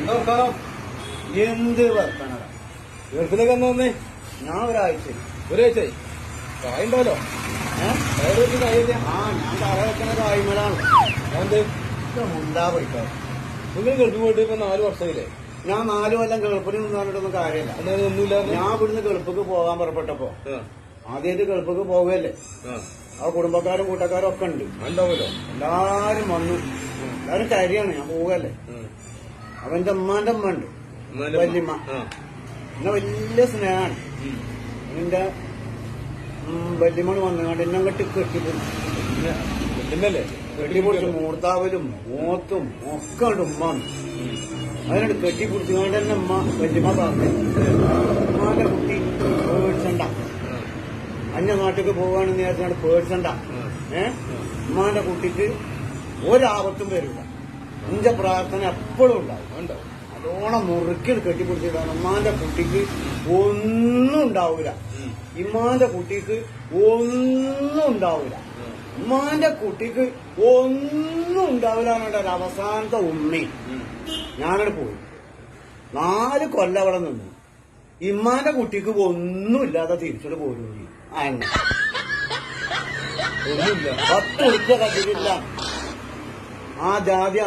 എന്താ വർത്താനം? എന്ത് വർത്താനം? ഗൾഫിലേക്ക് എന്ന് വന്നേ? ഞാൻ ഒരാഴ്ച കായുണ്ടല്ലോ. ഞാൻ തറ വെക്കുന്ന കായ്മലാണ്. എന്ത് മുണ്ടാ പഠിക്കാം. നിങ്ങൾ ഗൾഫിൽ പോയിട്ട് ഇപ്പൊ 4 വർഷമില്ലേ? ഞാൻ 4 കൊല്ലം ഗൾഫിന് നിന്നിട്ടൊന്നും കാര്യമില്ല. അങ്ങനെ ഒന്നുമില്ല. ഞാൻ ഇവിടുന്ന് ഗൾഫിക്ക് പോകാൻ പുറപ്പെട്ടപ്പോ ആദ്യമായിട്ട് ഗൾഫിക്ക് പോകല്ലേ, ആ കുടുംബക്കാരും കൂട്ടക്കാരും ഒക്കെ ഉണ്ട്. ഉണ്ടാവുമല്ലോ. എല്ലാരും വന്നു, എല്ലാരും കരിയാണ്. ഞാൻ പോകല്ലേ. അവന്റെ ഉമ്മാന്റെ ഉമ്മ ഉണ്ട്, വല്യമ്മ. എന്നെ വലിയ സ്നേഹമാണ്. എന്റെ വല്യമ്മണ് വന്നുകൊണ്ട് എന്നെ അങ്ങോട്ട് കെട്ടിപ്പൊടിച്ച് മൂർത്താവലും മൂത്തും ഒക്കെ ഉണ്ട് ഉമ്മാണ്. അതിനോട് കെട്ടിപ്പിടിച്ചുകൊണ്ട് തന്നെ വല്യമ്മ പറഞ്ഞു, ഉമ്മാന്റെ കുട്ടി പേടിച്ചണ്ട, അന്യ നാട്ടിലേക്ക് പോവുകയാണെന്ന് വിചാരിച്ചാണ് പേടിച്ചണ്ട. ഉമ്മാന്റെ കുട്ടിക്ക് ഒരാപത്തും വരില്ല. എന്റെ പ്രാർത്ഥന എപ്പോഴും ഉണ്ടാവും. നല്ലോണം മുറുക്കിൽ കെട്ടിപ്പിടിച്ചിട്ടാണ്. ഉമ്മാന്റെ കുട്ടിക്ക് ഒന്നും ഉണ്ടാവൂല. ഇമ്മാന്റെ കുട്ടിക്ക് ഒന്നും ഉണ്ടാവൂല. ഉമ്മാന്റെ കുട്ടിക്ക് ഒന്നും ഉണ്ടാവില്ല എന്നുള്ള അവസാനത്തെ ഉമ്മി ഞാനവിടെ പോയി. 4 കൊല്ലം അവിടെ നിന്നു. ഇമ്മാന്റെ കുട്ടിക്ക് ഒന്നുമില്ലാതെ തിരിച്ചോട് പോരും ചെയ്യും. അങ്ങനെ 10 ഉറുപ്പിക കണ്ടിട്ടില്ല. ആ ജാതി